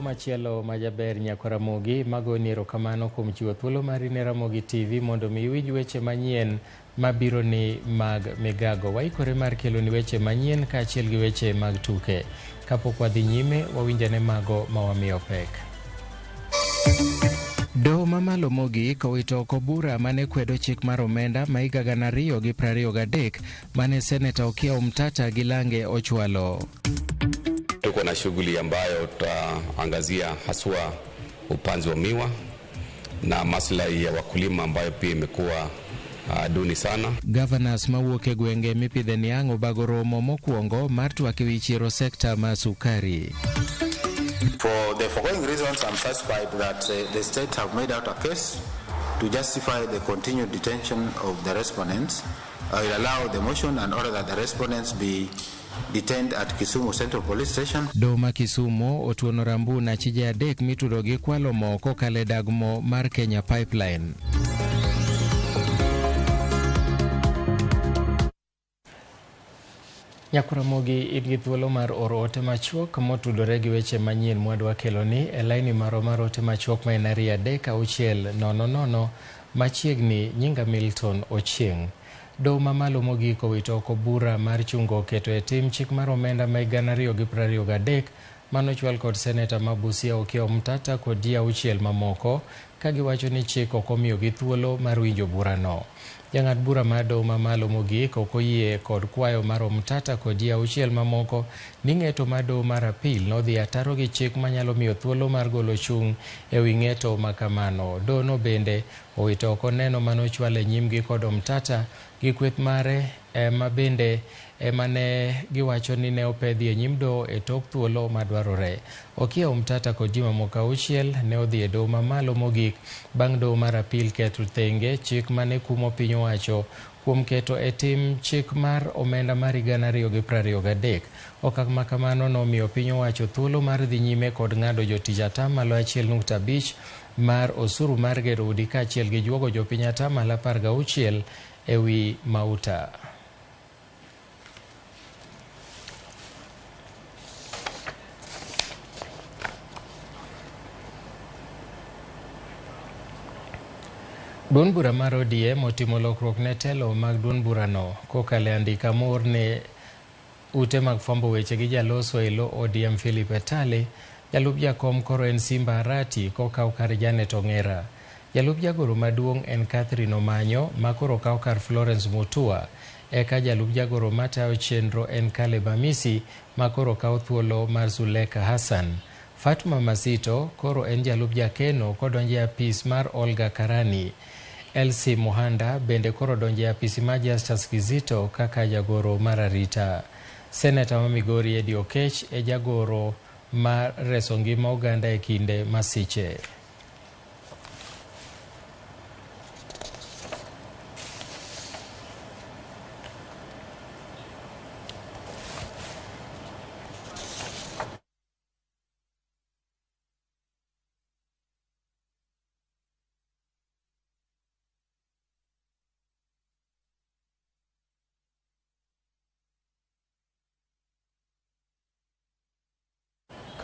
machielo majaber nyako Ramogi magoni erokamano kuom chiwo thuolo mari ne Ramogi TV mondo mi iwinj weche manyien mabiro ni mag Migago. Waikore mar kelo ni weche manyien kaachiel gi weche mag tuke. Kapok wadhi nyime, wawinjane mago mawamiyo pek. Doho mamalo mogik owito oko bura mane kwedo chik mar omenda ma higa 2023 mane seneta Okiya Omtata Gilange ochwalo. Tuko na shughuli ambayo tutaangazia haswa upanzi wa miwa na maslahi ya wakulima ambayo pia imekuwa duni sana. Governors mawuok e gwenge mipidhe niang' obago romo mokwongo mar twak ewi chiro sekta ma sukari. For the foregoing reasons, I'm satisfied that the state have made out a case to justify the continued detention of the respondents. I will allow the motion and order that the respondents be detained at Kisumu Central Police Station. Doma Kisumu otuono rambu na chije adek mitudo gi kwalo mo kokale dagmo mar Kenya Pipeline. Nyako Ramogi ingi thuolo mar oro ote machuok motudore gi weche manyien mwadwa kelo ni e laini mar ote machuok ma en 3-600 machiegni nyinga Milton Ochieng'. Doho mamalo mogik owito oko bura mar chungo keto e tim chik mar omenda ma higa 2023 manochwal kod seneta ma Busia Okiya Omtata kod ji 6 mamoko ka giwacho ni chik ok omiyo gi thuolo mar winjo burano. Jang'ad bura mar doho mamalo mogik ok oyie kod kwayo mar Omtata kod ji 6 mamoko ni ng'eto mar doho mar apil nodhi ataro gi chik manyalo miyo thuolo mar golo chung' e wi ng'eto makamano. Doho no bende owito oko neno manochwal e nyimgi kod Omtata gi kweth mare ma bende mane giwacho ni ne opedhi e nyim doho e tok thuolo madwarore. Okiya Omtata kod ji mamoko 6 ne odhi e doho mamalo mogik bang' doho mar apil keto thenge chik mane kumo piny owacho kuom keto e tim chik mar omenda mar higa 2023. Okang' makamano nomiyo piny owacho thuolo mar dhi nyime kod ng'ado jotich atamalo 1.5 mar osuru mar gero udi kaachiel gi juogo jopiny atamalo 16 e wi mauta. Duond bura mar ODM otimo lokruok ne telo mag duond burano kokale andika mor ne ute mag fwambo weche gi jaloso e lo ODM Philip Etale. Jalup jakom koro en Simba Arati kokaw kar Janet Ong'era. Jalup jagoro maduong' en Catherine Omanyo makoro kaw kar Florence Mutua. Eka jalup jagoro matayo chenro en Caleb Amisi makoro kaw thuolo mar Zuleka Hassan. Fatma Masito koro en jalup jakeno kodonje apis mar Olga Karani. Elsie Mohanda bende koro donje apisi mar Justus Kizito kaka jagoro mar arita. Seneta ma Migori Eddie Okech e jagoro mar reso ngima oganda e kinde masiche.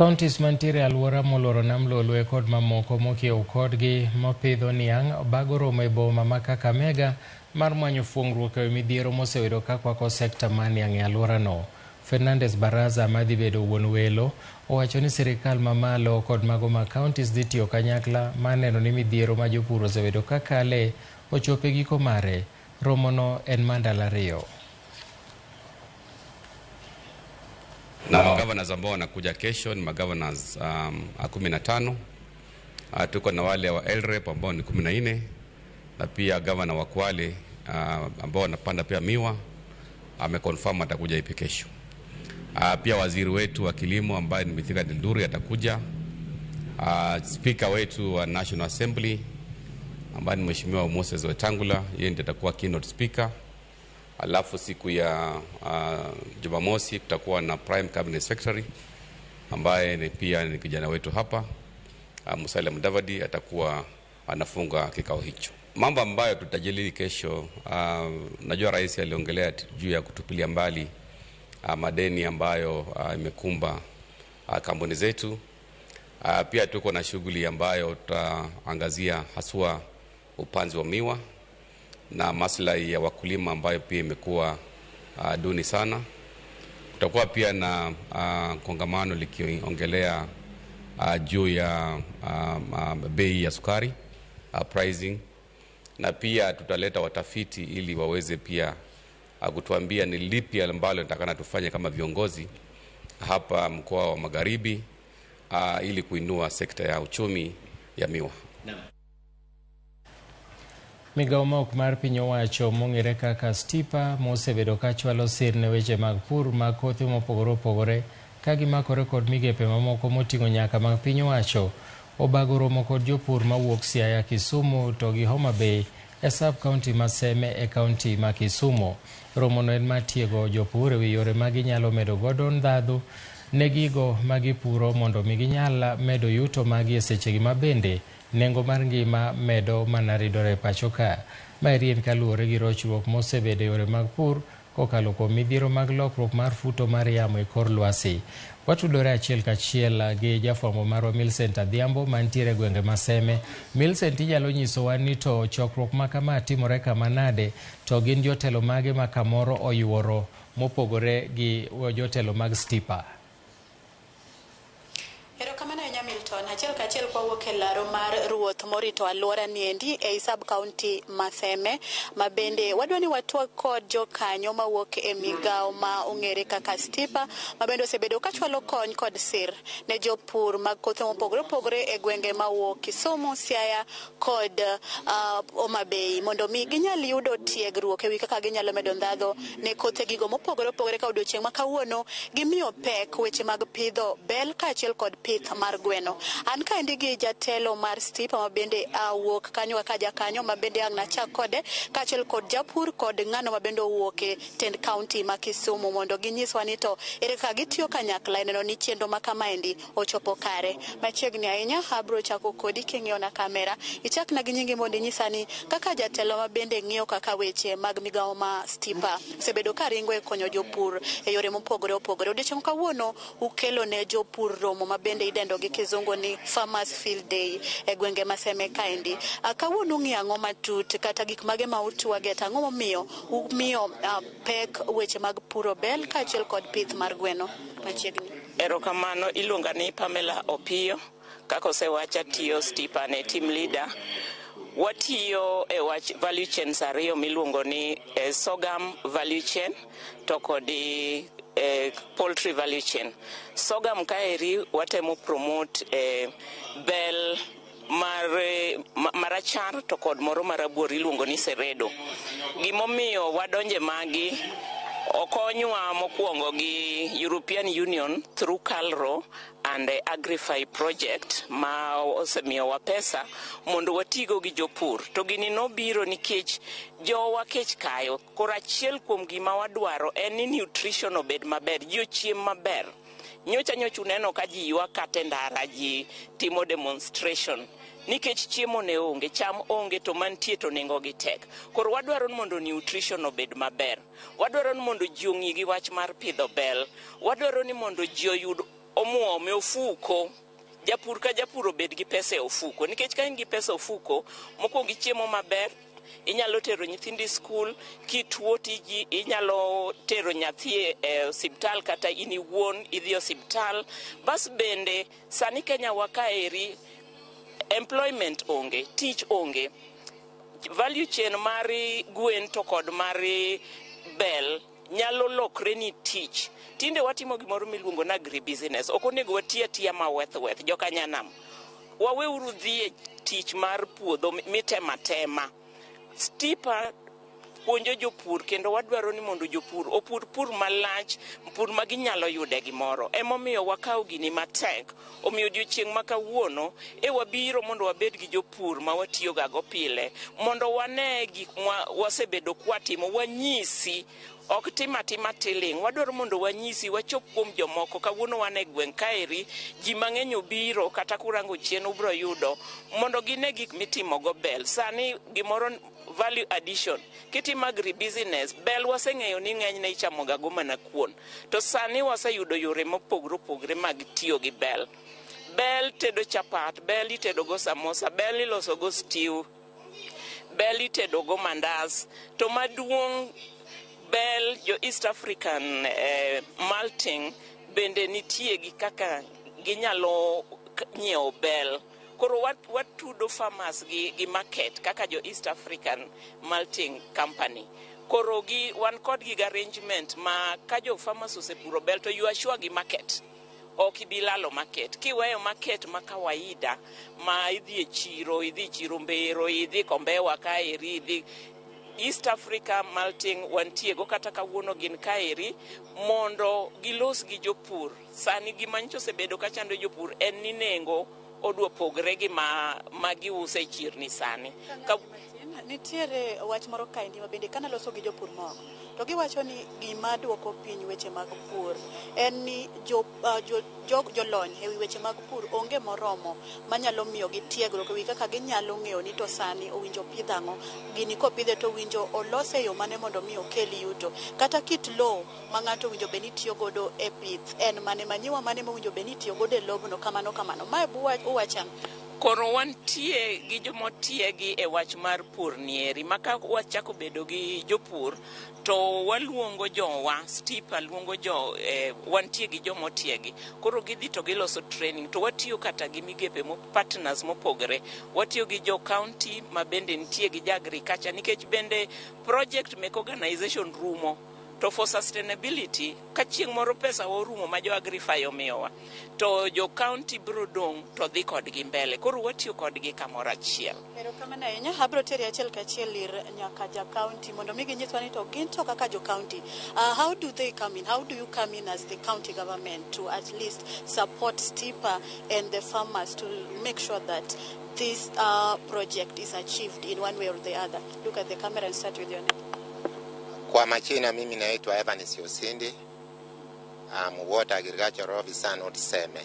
Counties mantiere alwora moloro nam Lolwe kod mamoko mokiew kodgi mopidho niang' bago romo e boma ma Kakamega mar manyo fuong'ruok e midhiero moseyudo kakwako sekta mar niang' e alworano. Fernandes Baraza madhi bedo wuon welo owacho ni sirikal mamalo kod mago ma counties dhi tiyo kanyakla mar neno ni midhiero ma jopur oseyudo kakale ochope giko mare. Romono en mandala 2. Na magovernors ambao wanakuja kesho ni magovernors 15. Tuko na wale wa LREP ambao ni 14 na pia governor wa Kwale ambao wanapanda pia miwa ameconfirm atakuja hivi kesho. Pia waziri wetu wa kilimo ambaye ni Mithika Nduri atakuja. Speaker wetu wa National Assembly ambaye ni Mheshimiwa Moses Wetangula, yeye ndiye atakuwa keynote speaker. Alafu siku ya Jumamosi kutakuwa na Prime Cabinet Secretary ambaye ni pia ni kijana wetu hapa Musalia Mudavadi atakuwa anafunga kikao hicho. Mambo ambayo tutajadili kesho, najua rais aliongelea juu ya kutupilia mbali madeni ambayo imekumba kampuni zetu. Pia tuko na shughuli ambayo tutaangazia haswa upanzi wa miwa na maslahi ya wakulima ambayo pia imekuwa duni sana. Kutakuwa pia na kongamano likiongelea juu ya bei ya sukari, pricing, na pia tutaleta watafiti ili waweze pia kutuambia ni lipi ambalo nitakana tufanye kama viongozi hapa mkoa wa Magharibi ili kuinua sekta ya uchumi ya miwa. Migago maok mar piny owacho mong'ere kaka Stipa mosebedo ka chwalo sir ne weche mag pur mag kothe mopogore opogore ka gimakore kod migepe mamoko moting'o nyaka mag piny owacho obago romo kod jopur mawuok Siaya, Kisumu to gi Homa Bay e sub county ma Seme e county ma Kisumu. Romono en matiego jopur ewi yore ma ginyalo medo godo ndhadhu ne gigo magipuro mondo mi ginyal medo yuto magi e sechegi ma bende nengo mar ngima medo mana ridore pacho ka. Ma rien kaluwore gi rochruok mosebedo yore mag pur kokalo kuom midhiero mag lokruok mar futo mar yamo e kor lwasi. Watudore achiel kachiel gi jafwambo marwa Millicent Adhiambo mantiere gwenge ma Seme. Millicent, inyalo nyisowa ni to chokruok ma kama timore kama nade, to gin jotelo mage ma kamoro oyuoro mopogore gi jotelo mag Stipa? Achiel kachiel kwawuok e laro mar ruoth morito alwora niendi e sub county ma Seme, ma bende wadwani watwag kod jokanyo mawuok e migawo ma ong'ere kaka Stipa, ma bende osebedo ka chwalo kony kod sir ne jopur mag kothe mopogore opogore e gwenge mawuok Kisumu, Siaya kod Homa Bay mondo mi ginyal yudo tiegruok ewi kaka ginyalo medo ndhadho ne kothe gigo mopogore opogore ka odiochieng' ma kawuono gimiyo pek weche mag pidho bel kaachiel kod pith mar gweno. An kaendi gi jatelo mar Stipa ma bende wuok kanyo kaka jakanyo ma bende ang' nachak kode kaachiel kod japur kod ng'ano ma bende owuok e tend county ma Kisumu mondo ginyiswa ni to ere kaka gitiyo kanyakla neno ni chenro ma kamaendi ochopo kare. Machiegni ahinya abro chako kodi king'iyo na kamera, ichakna gi nyingi mondo inyisa ni kaka jatelo ma bende ng'iyo kaka weche mag migawo ma Stipa osebedo ka ringo e konyo jopur e yore mopogore opogore. Odiochieng' kawuono ukelo ne jopur romo ma bende idendo gi kizungu ni Farmers Field Day e gwenge ma Seme kaendi. Kawuono ung'i ang'o matut kata gik mage ma utwage, ang'o momiyo umiyo pek weche mag puro bel kaachiel kod pith mar gweno? Machiegni. Erokamano, iluonga ni Pamela Opiyo. Kaka osewacha tiyo Stipa ne team leader. Watiyo e wach value chains ariyo miluongo ni sorghum value chain to kod poultry value chain. Sorghum kaeri watemo promote bel marachar to kod moro marabuor iluongo ni seredo. Gimomiyo wadonje magi okonywa mokwongo gi European Union through Calro and Agrify project ma osemiyowa pesa mondo watigo gi jopur. To gini nobiro nikech jowa kech kayo. Koro achiel kuom gima wadwaro en ni nutrition obed maber, ji ochiem maber. Nyocha uneno ka ji ywak kata ndara, ji timo demonstration nikech chiemo ne onge, cham onge, to mantie to nengo gi tek. Koro wadwaro mondo nutrition obed maber. Wadwaro mondo ji ong'i gi wach mar pidho bel. Wadwaro ni mondo ji oyud omuom e ofuko. Japur ka japur obed gi pesa e ofuko, nikech ka in gi pesa e ofuko, mokwongo chiemo maber, inyalo tero nyithindi skul, kituo tiji inyalo tero nyathi e osiptal kata in iwuon idhi osiptal. Bas bende sani Kenya wakaeri employment onge, tich onge. Value chain mari gwen to kod mari bel nyalo lokre ni tich. Tinde watimo gimoro miluongo na agribusiness. Ok onego watia tia maweth joka nyanam. Waweuru dhi e tich mar puodho mitema. Stipa puonjo jopur kendo wadwaro ni mondo jopur opur pur malach, pur ma ginyalo yude gimoro. Emomiyo wakawo gini matek. Omiyo odiochieng' ma kawuono wabiro mondo wabed gi jopur ma watiyo gago pile mondo wane gik wasebedo kwatimo, wanyisi. Ok tima tiling. Wadwaro mondo wanyisi, wachop kuom jomoko. Kawuono wane gweng' kaeri, ji mang'eny obiro kata kurango chien ubro yudo mondo gine gik mitimo go bel. Sani gimoro value addition. Kitimo agribusiness, bel waseng'eyo ni ng'enyne ichamo gago mana kuon. To sani waseyudo yore mopogore opogore mag tiyo gi bel. bel tedo chapat, bel itedo go samosa, bel iloso go stew, bel itedo go mandas, to maduong' bel jo East African malting bende nitie gi kaka ginyalo nyiewo bel. Koro watudo farmers gi market kaka jo East African malting company. Koro wan kod gi arrangement ma ka jo farmers osepuro bel to you assure gi market. Ok ibilalo market. Kiweyo market ma kawaida ma idhi chiro mbero, idhi kombewa kaeri, idhi East Africa malting wantiego kata kawuono gin kaeri mondo gilos gi jopur. Sani gimanyicho osebedo ka chando jopur en ni nengo odwa pogre gi ma giuse chirni sani. Nitiere wach moro kaendi ma bende kana loso gi jopur moko to giwacho ni gima duoko piny weche mag pur en ni jolony e wi weche mag pur onge moromo manyalo miyo gi tiegruok ewi kaka ginyalo ng'eyo ni to sani owinjo pidh ang'o, gini kopidhe to owinjo olose yo mane mondo mi okel yuto, kata kit lowo ma ng'ato owinjo bed ni tiyo godo e pith en mane, manyiwa mane mowinjo bed ni tiyo godo e lobno, kamano. Mae uwachan koro wantie gi jomotiegi e wach mar pur nieri, maka wachako bedo gi jopur to waluongo jowa stipa luongo wantie gi jomotiegi, koro gidhi to giloso training to watiyo kata gi migepe partners mopogre, watiyo gi jo county ma bende nitie gi agriculture nikech bende project mek organization rumo to for sustainability ka chieng' moro pesa orumo ma jo agrify omiyowa to jo county bro dong to dhi kodgi mbele, koro watiyo kodgi kamoro achiel. Pero kamano ahinya abro teri achiel kachiel ir nyaka ja county mondo mi ginyiswa ni to gin to kaka jo county how do they come in, how do you come in as the county government to at least support Stipa and the farmers to make sure that this project is achieved in one way or the other? Look at the camera and start with your name. Kwa majina mimi naitwa Evans Yosindi, Water Agriculture Officer North Seme.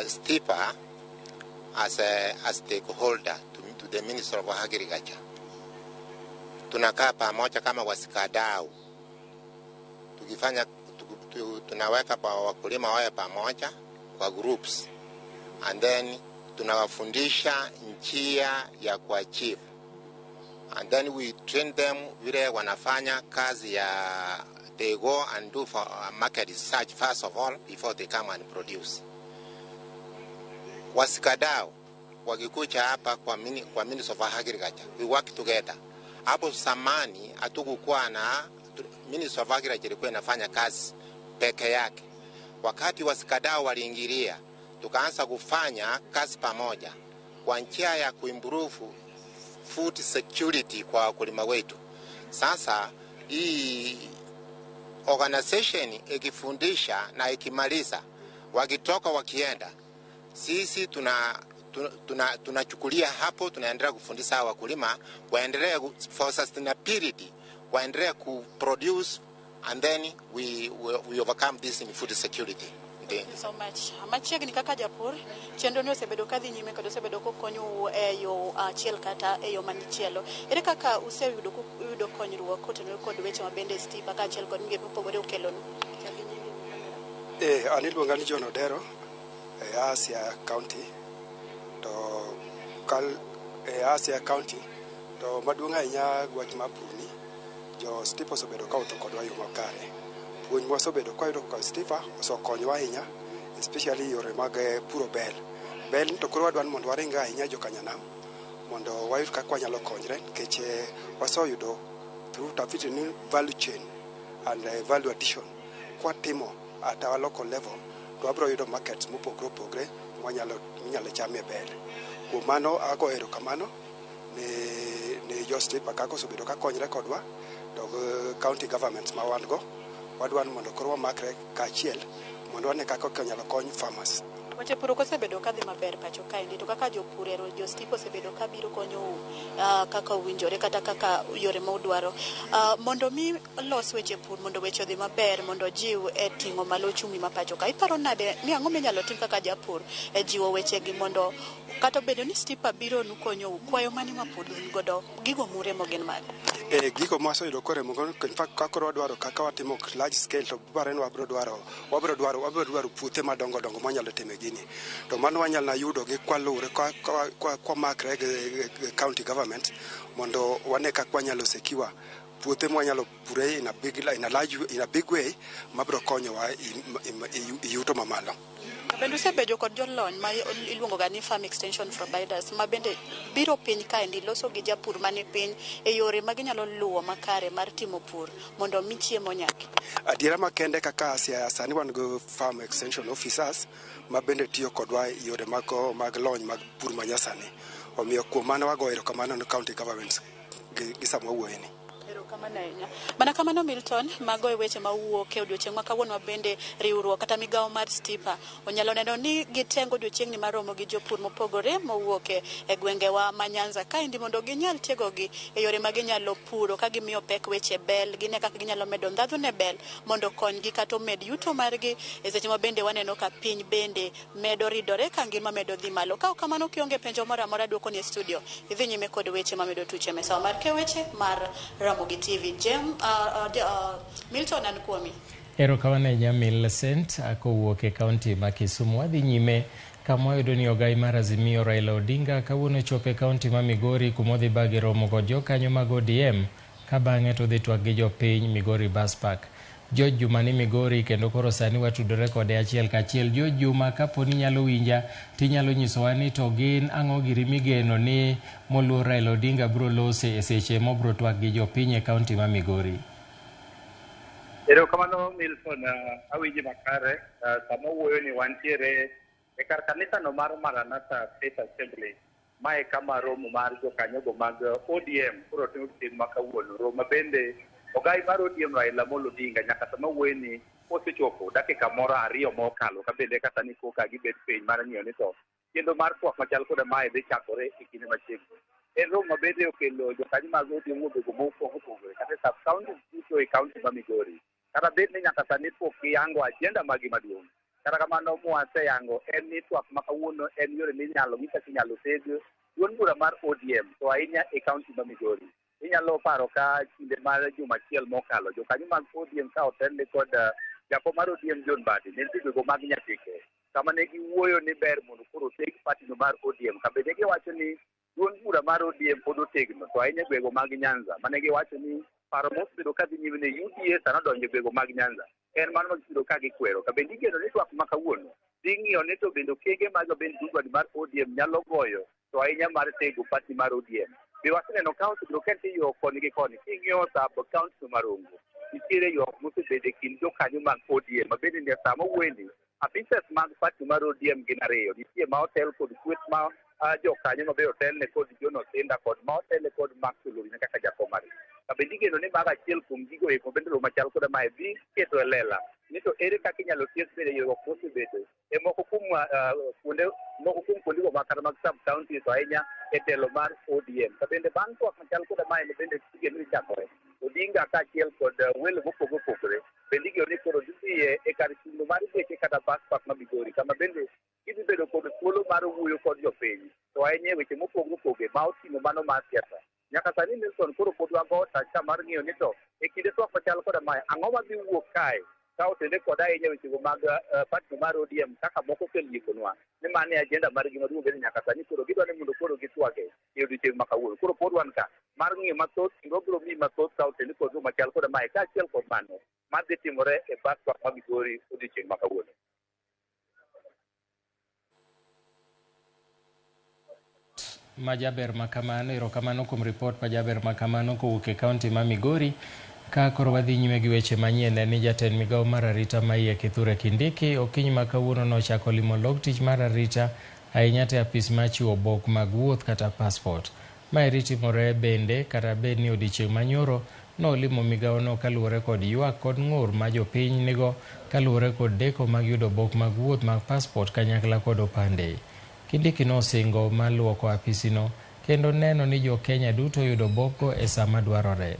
Stipa as a stakeholder to the Minister of Agriculture. Tunakaa pamoja kama wasikadau. Tunaweka pa wakulima wawe pamoja kwa groups. And then tunawafundisha njia ya kuachieve. And then we train them vile wanafanya kazi ya they go and do for market research first of all before they come and produce. Wasikadao wakikuja hapa kwa Ministry of Agriculture, we work together. Hapo zamani hatukukuwa na Ministry of Agriculture ilikuwa inafanya kazi peke yake. Wakati wasikadao waliingilia, tukaanza kufanya kazi pamoja kwa njia ya kuimprove food security kwa wakulima wetu. Sasa hii organization ikifundisha na ikimaliza wakitoka wakienda, sisi tunachukulia hapo, tunaendelea kufundisha wakulima waendelee for sustainability, waendelee ku produce, and then we overcome this in food security. Thank you so much. Machiegni kaka japur, chenro ni osebedo kadhi nyime kod osebedo kokonyo e yo achiel kata e yo manichielo. Ere kaka useyudo konyruok kotenore kod weche mabende Stipa ka achiel kod migepe mopogore okelonu? An iluonga ni John Odero e Asia County to Asia County to maduong' ahinya wach mapurni jo Stipa osebedo ka otho kodwa yo makare. Puonj mosebedo ka yudo kod Stipa osekonyowa ahinya, especially yore mag puro bel. Bel to koro wadwan mondo waringa ahinya jo Kanyanam mondo wayud kaka wanyalo konyre nikech waseyudo through tafiti ni value chain and value addition kwatimo at our local level to wabro yudo markets mopogre minyalo chamie bel. Kuom mano ago erokamano ne jo Stipa kaka osebedo ka konyre kodwa to county governments ma wan go wadwan mondo koro wamakre kaachiel mondo wane kaka nyalo kony farmers Weche puro kosebedo kadhi maber pacho kaendi to kaka jopur ero jostipo osebedo kabiro konyo kaka owinjore kata kaka yore ma udwaro mondo mi los weche pur mondo weche odhi maber mondo jiw e ting'o malo chumi ma pacho ka. Iparo nade ni ang'o minyalo tim kaka japur e jiwo weche gi mondo kata bedo ni stipa biro nu konyo kwayo mani ma pod godo gigo mure mo gin mag gigo ma so yudo kore mo in fact kaka wadwaro kaka watimo large scale to bare no wabro dwaro puothe madongo manyalo time gini to mano wanyalo na yudo gi kwalure kwa makre gi county government mondo wane kaka wanyalo secure puothe mwanyalo pure in a big way mabro konyo wa yuto mamalo. Bende usebedo kod jolony ma iluongo ga ni farm extension providers ma bende biro piny kaendi loso gi japur mani piny e yore ma ginyalo luwo makare mar timo pur mondo mi chiemo nyaki. Adiera makende kaka sani wan go farm extension officers ma bende tiyo kodwa yore mag lony mag pur manyasani. Omiyo kuom mano wago erokamano ne county governments gi sama wuoyeni. Mana kamano Milton, mago e weche mawuok e odiochieng' ma kawuono bende riwruok kata migawo mar stipa onyalo neno ni gitengo odiochieng'ni maromo gi jopur mopogore mowuok e gwengewa ma Nyanza kaendi mondo ginyal tegogi e yore ma ginyalo puro ka gimiyo pek weche bel gine kaka ginyalo medo ndhadhu ne bel mondo konygi kata med yuto margi e seche ma bende waneno ka piny bende medo ridore ka ngima medo dhi malo. Ka kamano kionge penjo moro amora duoko ni e studio idhi nyime kod weche ma medo tuche mesa mar weche mar RAMOGI TV. Milton Ankuomi. Erokamano Jamil Sent akowuok e kaunti ma Kisumu. Wadhi nyime kama wayudo ni ogai mar Azimio Raila Odinga kawuono chopo e kaunti ma Migori kumodhi bagi romo kod jokanyo mag ODM ka bang'e to dhi twak gi jopiny Migori Bus Park. George Juma ni Migori kendo koro sani watudore kode achiel kachiel. George Juma kapo ni nyalo winja tinyalo nyisowa ni to gin ang'o giri migeno ni moluor Raila Odinga bro lose e seche mobro twak gi jopiny e kaunti ma Migori. Erokamano Milton, awinji makare sama wuoyo ni wantiere e kar kanisa no mar Maranatha Faith Assembly mae kama romo mar jokanyogo mag ODM koro tim makawuono romo bende ogai mar ODM Raila Odinga nyaka sama wuoyo ni osechopo dakika moro ariyo mokalo ka bende kata ni koka gibet piny mar ng'iyo ni to kendo mar twak machal koda mae dhi chakore e kinde machiegni. En romo ma bende okelo jokanyo mag ODM obego mopogore kata sub county duto e kaunti ma Migori. Kata bed ni nyaka sani pok giyango ajenda magi maduong'. Kata kamano mwaseyango en ni twak ma kawuono en yore minyalo gi kaka inyalo teg duond bura mar ODM to ahinya e kaunti ma Migori. Inyalo paro ka kinde mar juma achiel mokalo jokanyo mag ODM ka otelne kod jakom mar ODM John Mbadi ne tijego mag nyatike kama ne giwuoyo ni ber mondo koro teg party no mar ODM ka bende giwacho ni duond bura mar ODM pod otegno to ahinya gwego mag Nyanza mane giwacho ni paro mosebedo ka dhi nyime ne UDA sana donjo gwego mag Nyanza en mano mosebedo ka gikwero ka bende igeno ni twak ma kawuono dhi ng'iyo ni to bende okenge mag bende duond mar ODM nyalo goyo to ahinya mar tego party mar ODM. Biwaseneno kaunti biro kenti yo koni gi koni king'iyo sab kaunti no Marongo nitiere yo mosebedo e kind jokanyo mag ODM ma bende ne sama wuoyni apises mag party mar ODM gin ariyo nitie ma otel kod kweth ma jokanyo ma be otelne kod Jono Sinda kod ma otelne kod Max Olorina kaka jakomari ka bende igeno ni mag achiel kuom gigo eko bende romo machal koda mae dhi keto e lela ni to ere kaka inyalo tiek bende yore mosebedo e moko kuom kuondego makata mag sub county to ahinya e telo mar ODM ka bende bang' twak machal koda mae bende igeno ni chakore Odinga kaachiel kod welo mopogore bende igeno ni koro dhie e kar chulo mar geche kata bus park ma Migori kama bende gidhi bedo kod thuolo mar wuoyo kod jopiny to ahinya e weche mopogore ma oting'o mano mar siasa. Nyaka sani Milton koro pod wago tacha mar ng'iyo ni to e kinde twak machal koda mae ang'o madhi wuok kae ka otende kod ahinya wechego mag party mar ODM kaka moko keliekonwa ni mano e ajenda margi maduong' bende nyaka sani koro gidwa ni mondo koro gitwage e odiochieng' ma kawuono koro pod wan ka mar ng'iyo mathoth kendo biro miyi mathoth ka otende kod machal koda mae kaachiel kod mano madhi timore e bus park ma Migori odiochieng' ma kawuono. Majaber makamano, erokamano kuom report majaber makamano kowuok e kaunti ma Migori. Ka koro wadhi nyime gi weche manyien ni jatend migawo mar arita ma iye Kithure Kindiki okiny ma kawuono nochako limo log tich mar arita ahinya te apis ma chiwo obok mag wuoth kata passport. Maeri timore bende kata bed ni odiochieng' manyoro nolimo migawono kaluwore kod ywak kod ng'ur ma jopiny nigo kaluwore kod deko mag yudo obok mag wuoth mag pasport kanyakla kod opande. Kindiki nosingo mar luoko apisino kendo neno ni jo Kenya duto yudo obokgo e sama dwarore.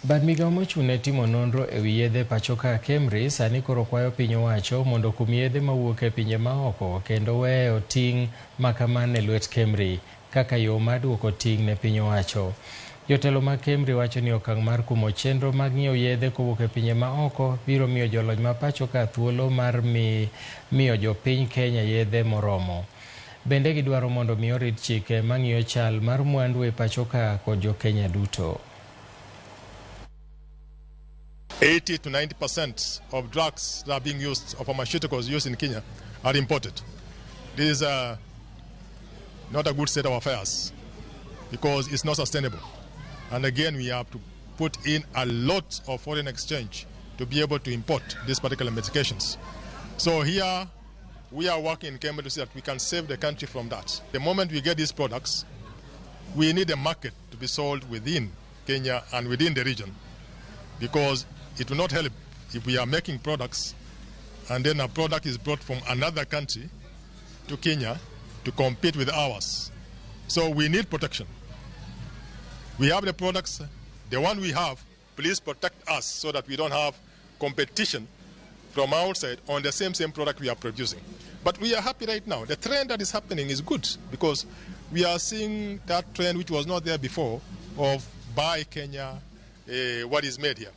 Bad migawo mochune timo nonro e wi yedhe pachoka Kemri sani koro kwayo piny owacho mondo kum yedhe mawuok e pinje maoko kendo weyo ting' makaman e lwet Kemri kaka yo mar duoko ting' ne piny owacho. Jotelo mag Kemri wacho ni okang' mar kumo chenro mag ng'iewo yedhe kowuok e pinje maoko biro miyo jolony ma pachoka thuolo mar miyo jopiny Kenya yedhe moromo. Bende gidwaro mondo mi orit chike mang'iyo chal mar mwandu e pachoka kod jo Kenya duto. 80 to 90% of drugs that are being used, or pharmaceuticals used in Kenya, are imported. This is not a good state of affairs because it's not sustainable. And again, we have to put in a lot of foreign exchange to be able to import these particular medications. So here, we are working in Kenya to see that we can save the country from that. The moment we get these products, we need a market to be sold within Kenya and within the region, because it will not help if we are making products and then a product is brought from another country to Kenya to compete with ours. So we need protection. We have the products, the one we have, please protect us so that we don't have competition from outside on the same product we are producing. But we are happy right now. The trend that is happening is good because we are seeing that trend which was not there before of buy Kenya, what is made here.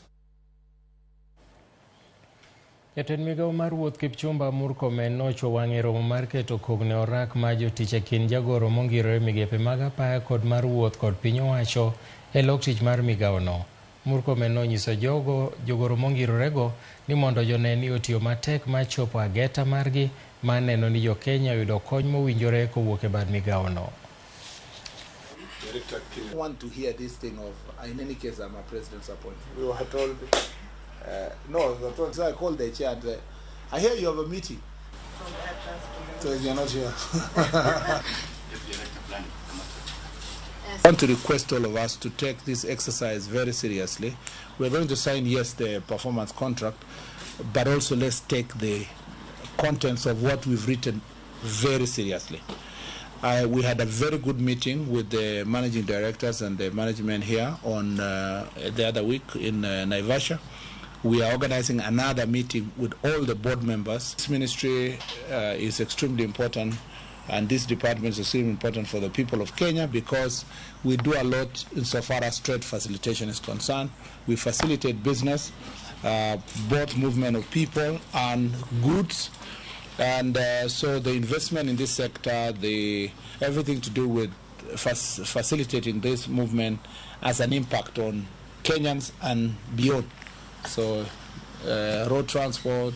Jatend migawo mar wuoth Kipchumba Murkomen nocho wang'e romo mar keto kogne orak ma jotich e kind jagoro mongirore migepe mag apaya kod mar wuoth kod piny owacho e lok tich mar migawono. Murkomen nonyiso jogoro mongirorego ni mondo joneni otiyo matek ma chopo ageta margi ma neno ni jo Kenya yudo kony mowinjore kowuok e bad migawono. I want to hear this thing of, in any case, I'm a president's appointment. We were told. So I called the chair and I hear you have a meeting. So you're not here. I want to request all of us to take this exercise very seriously. We're going to sign, yes, the performance contract, but also let's take the contents of what we've written very seriously. We had a very good meeting with the managing directors and the management here on the other week in Naivasha. We are organizing another meeting with all the board members. This ministry is extremely important, and this department is extremely important for the people of Kenya because we do a lot insofar as trade facilitation is concerned. We facilitate business, both movement of people and goods. And so the investment in this sector, everything to do with facilitating this movement has an impact on Kenyans and beyond. So road transport,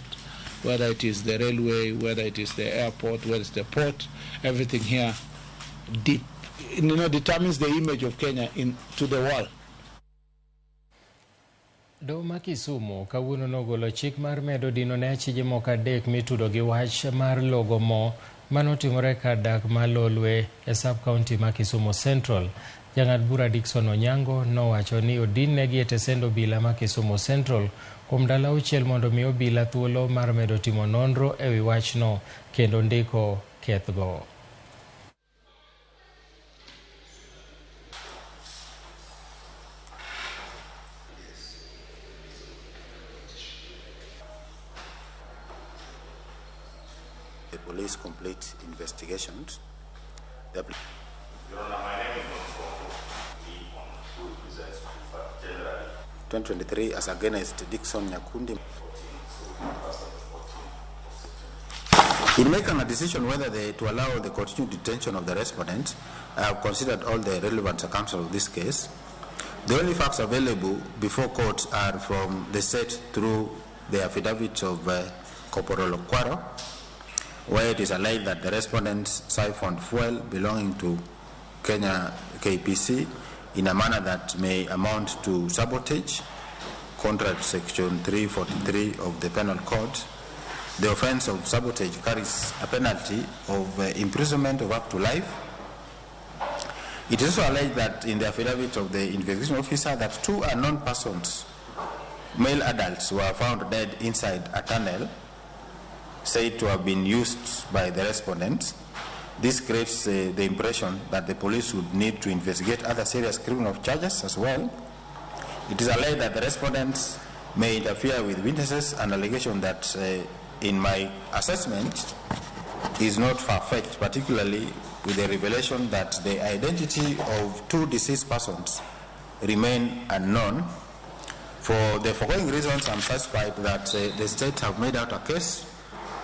whether it is the railway, whether it is the airport, whether it's the port, everything here determines the image of Kenya to the world. Doho ma Kisumu kawuono nogolo chik mar medo dino ne achije moko adek mitudo gi wach mar logo mo manotimore kar dak ma Lolwe e sub-county ma Kisumu Central. Jang'ad bura Dickson Onyango nowacho ni odinegi e tesend obila ma Kisumu Central kuom ndalo 6 mondo mi obila thuolo mar medo timo nonro e wi wachno kendo ndiko kethgo. The police complete investigations. 2023 as against Dickson Nyakundi. In making a decision whether to allow the continued detention of the respondent, I have considered all the relevant circumstances of this case. The only facts available before court are from the state through the affidavit of Corporal Okwaro, where it is alleged that the respondents siphoned fuel belonging to Kenya KPC in a manner that may amount to sabotage, contrary to Section 343 of the Penal Code, the offence of sabotage carries a penalty of imprisonment of up to life. It is also alleged that in the affidavit of the investigation officer that 2 unknown persons, male adults, were found dead inside a tunnel said to have been used by the respondents. This creates the impression that the police would need to investigate other serious criminal charges as well. It is alleged that the respondents may interfere with witnesses, an allegation that, in my assessment, is not far-fetched, particularly with the revelation that the identity of 2 deceased persons remain unknown. For the foregoing reasons, I'm satisfied that the state have made out a case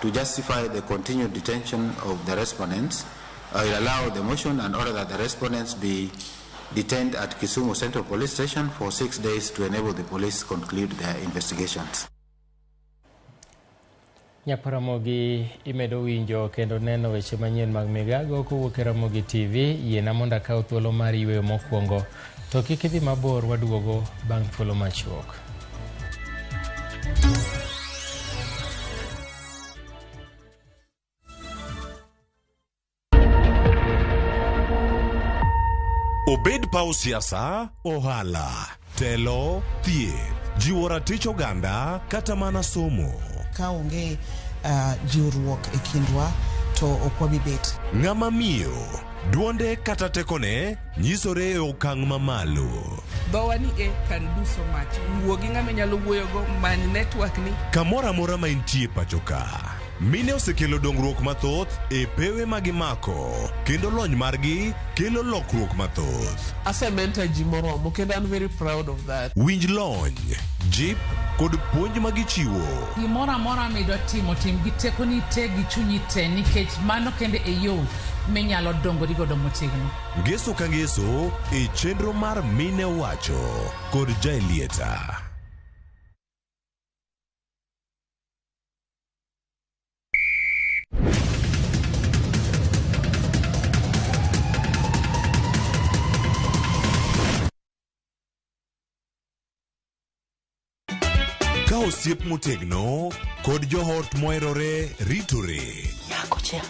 to justify the continued detention of the respondents. I will allow the motion and order that the respondents be detained at Kisumu Central Police Station for 6 days to enable the police to conclude their investigations. Nyaparamogi imedo winjo kendo neno weche manyien mag Migago kowuok e RAMOGI TV. Yiena mondo akaw thuolo mar yweyo mokwongo to kik idhi mabor, waduogo bang' thuolo machuok. Obed paw siasa, ohala, telo, thieth, jiwo ratich oganda kata mana somo. Kaonge jiwruok e kindwa to okwabi bet. Ng'ama miyo, duonde kata tekone nyisore e okang' mamalo. Dhowa ni kan duso mach. Wuogi ng'ama nyalo wuoyogo many network ni. Kamora mora ma intie pachoka. Mine osekelo dongruok mathoth e pewe magimako, kendo lony margi kelo lokruok mathoth. Asementa ji moromo kendo I'm very proud of that. Winj lony, jip kod puonj magichiwo. Gimoro amora midwa timo tim gi tekoni te gi chunyi te, nikech mano kende e yo minyalo dongori godo motegno. Ngeso ka ngeso e chenro mar Mine Wacho kod Jaelieta. Ka osiep motegno kod johot moherore ritore. Yako cha,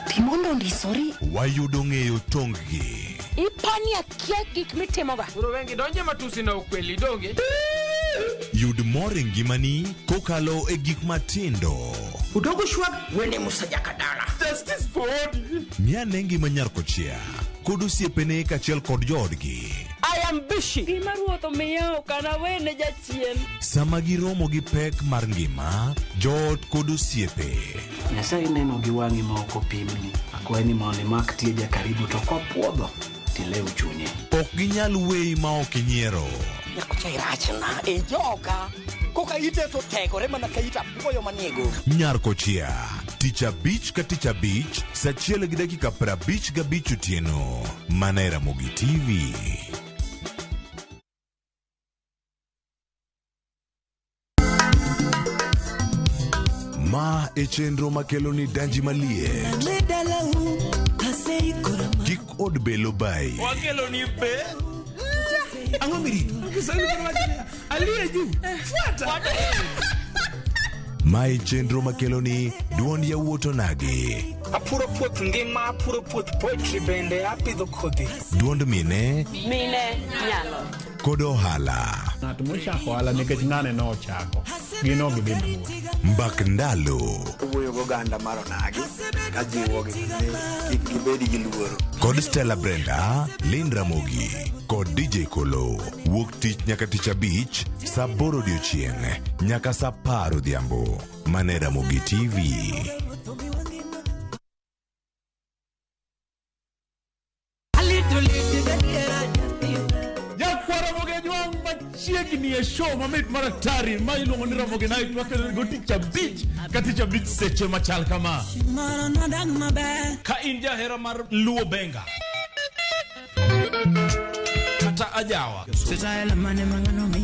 timondo ndisori. Wayudo ng'eyo tonggi. Ipani akia gik mitimoga. Uro wengi donje matusi na ukweli donge. Yud mor e ngimani kokalo e gik matindo. Udogo shwag wene musajaka dala. Justice for all. Miane ngima Nyarkochia kod osiepene kachiel kod joodgi. I am busy. Gima ruoth omiyo kana wene jachien. Sama giromo gi pek mar ngima, joot kod osiepe. Nyasaye neno gi wang'i ma ok opimni. Akwaye ni mondo imak tieja karibu to kopuodho tilew chunye. Ok ginyal weyi ma ok inyiero. Nyakocha irachna e joga. Koka ite to tegore mana ka ita puoyo maniego. Nyarkochia, tich abich ka tich abich, saa 1:55 otieno. Mana e RAMOGI TV. Ma e chenro makelo ni danji malie. Kik od belo bai. Wakelo ni be. Ango mirito. Kisani kwa wachane. Aliye juu. Fuata. Ma e chenro makelo ni duond yawuoto nagi. Apuro puoth ngima, apuro puoth poetry bende, apidho kodhi. Duond mine. Mine nyalo. Kod ohala. Ng'at mochako ohala nikech ng'ane no ochako. Gino gibende buo. Mbak ndalo. Wuoyo go ganda maro nagi. Kajiwo gi kik gibedi gi luoro. Kod Stella Brenda, Lin Ramogi. Kod DJ Kolo. Wuok tich nyaka tich abich, saa 8 odiochieng' nyaka saa 10 odhiambo. Mana e RAMOGI TV. Chiegni e show mamit maratari ma iluongo ni RAMOGI Night wakelo go tich abich ka tich abich seche machal kama. Ka in jahera mar luo benga kata ajawa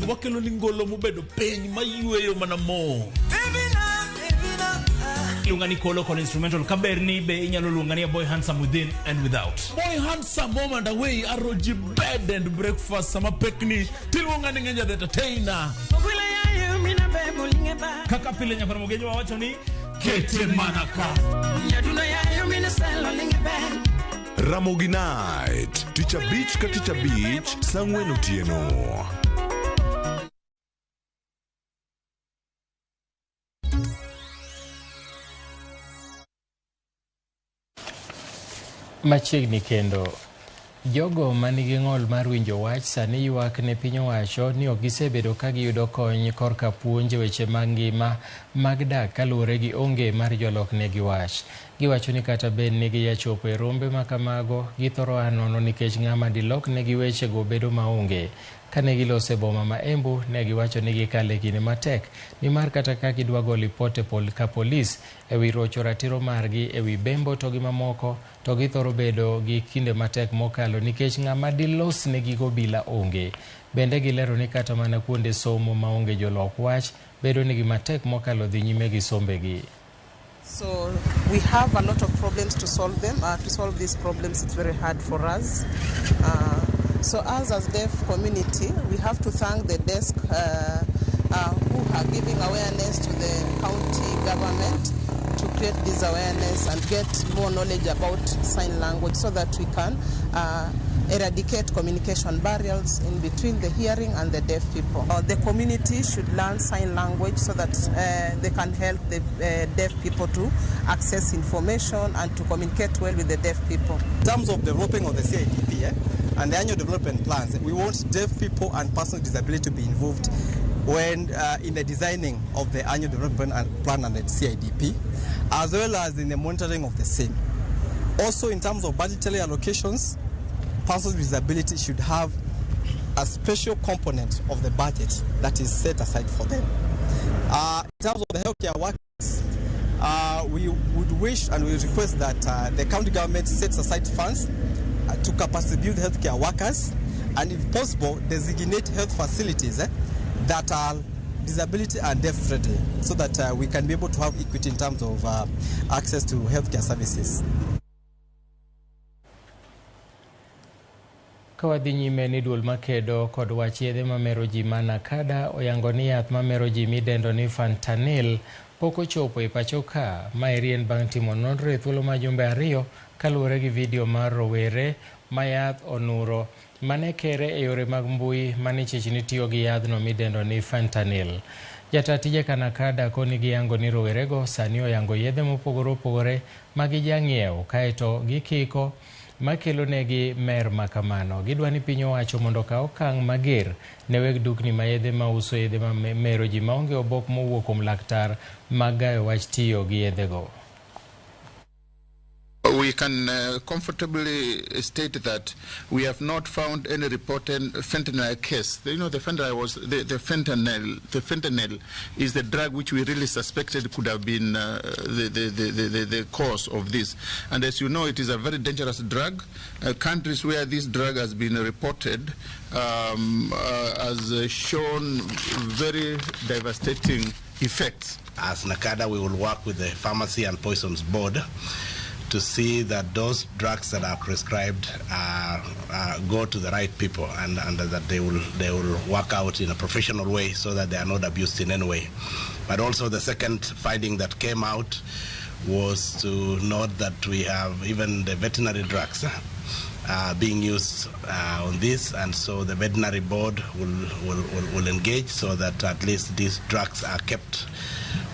wakelo ni ngolo mobedo piny ma yweyo mana mo. Lungani Kolo Kolo instrumental kaberni be inyalo lungani Boy Handsome within and without. Boy Handsome moment away aroji bed and breakfast sama pekni tilungani ngenja the entertainer. Kaka pile nyapara mogejo wawacho ni Kete Manaka. Ramogi Night, Teacher Beach ka Teacher Beach, Sangwen Otieno. Machiegni kendo jogo manigi ng'ol mar winjo wach sani ywak ne piny owacho ni ok gisebedo ka giyudo kony korka puonj weche mag ngima mag dak kaluwore gi onge mar jolok negi wach. Giwacho ni kata bed ni giyachopo e rombe ma kamago githoro anono nikech ng'ama dilok negi weche go bedo maonge. Kane gilose boma ma Embu ne giwacho ni gikale kinde matek nimar kata ka gidwa go lipote ka polis ewi rocho ratiro margi ewi bembo to gi mamoko to githoro bedo gi kinde matek mokalo nikech ng'ama dilos negi go bila onge. Bende gilero ni kata mana kuonde somo maonge jolok wach bedo nigi matek mokalo dhi nyime gi sombegi. So we have a lot of problems to solve them. To solve these problems, it's very hard for us. So us as deaf community, we have to thank the desk who are giving awareness to the county government to create this awareness and get more knowledge about sign language so that we can eradicate communication barriers in between the hearing and the deaf people. The community should learn sign language so that they can help the deaf people to access information and to communicate well with the deaf people. In terms of developing of the CIDP and the annual development plans, we want deaf people and persons with disability to be involved when in the designing of the annual development plan and the CIDP, as well as in the monitoring of the same. Also, in terms of budgetary allocations, persons with disability should have a special component of the budget that is set aside for them. In terms of the healthcare workers, we would wish and we request that the county government sets aside funds to capacity build healthcare workers and, if possible, designate health facilities that are disability and deaf friendly so that we can be able to have equity in terms of access to healthcare services. Kawadhi nyime ni duol makedo kod wach yedhe mamero ji mana kada oyango ni yath mamero ji midendo ni fentanyl pok ochopo e pacho ka. Maeri en bang' timo nonro e thuolo ma jumbe ariyo kaluwore gi video mar rowere ma yath onuro mane kere e yore mag mbui mane chechni tiyo gi yadhno midendo ni fentanyl. Jata tije Kanakada koni giyango ni rowerego sani oyango yedhe mopogore opogore ma gijang'iewo kaeto gikiko makelo negi mer makamano. Gidwa ni piny owacho mondo ka okang' mager ne weg dukni ma yedhe ma uso yedhe ma mero ji maonge obok mowuok kuom laktar mag gayo wach tiyo gi yedhego. We can comfortably state that we have not found any reported fentanyl case. You know, the fentanyl was the fentanyl is the drug which we really suspected could have been the cause of this. And as you know, it is a very dangerous drug. Countries where this drug has been reported has shown very devastating effects. As NACADA, we will work with the Pharmacy and Poisons Board to see that those drugs that are prescribed go to the right people and that they will work out in a professional way so that they are not abused in any way. But also the second finding that came out was to note that we have even the veterinary drugs being used on this, and so the veterinary board will engage so that at least these drugs are kept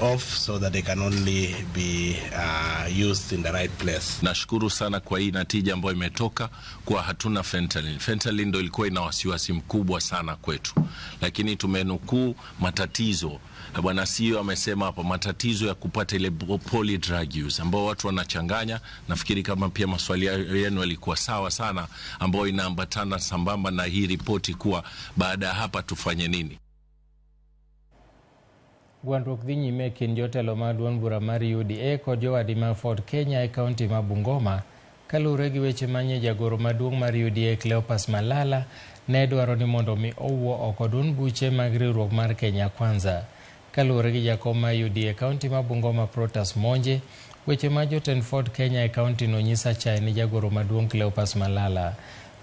off so that they can only be used in the right place. Nashukuru sana kwa hii natija ambayo imetoka kwa hatuna fentanyl. Fentanyl ndio ilikuwa ina wasiwasi mkubwa sana kwetu. Lakini tumenukuu matatizo. Bwana CEO amesema hapa matatizo ya kupata ile poly drug use ambao watu wanachanganya. Nafikiri kama pia maswali yenu yalikuwa sawa sana ambao inaambatana sambamba na hii ripoti kuwa baada ya hapa tufanye nini. Gwandruok dhi nyime kind jotelo maduong' bura mar UDA kod jowadi mag Ford Kenya e kaunti ma Bungoma kaluwore gi weche manye jagoro maduong' mar UDA Cleopas Malala ne dwaro ni mondo mi owuo oko duond buche mag riwruok mar Kenya Kwanza. kaluwore gi jakom ma UDA kaunti ma Bungoma Protas Monje. Weche ma jotend Ford Kenya e kaunti no nyisa chai ni jagoro maduong' Cleopas Malala.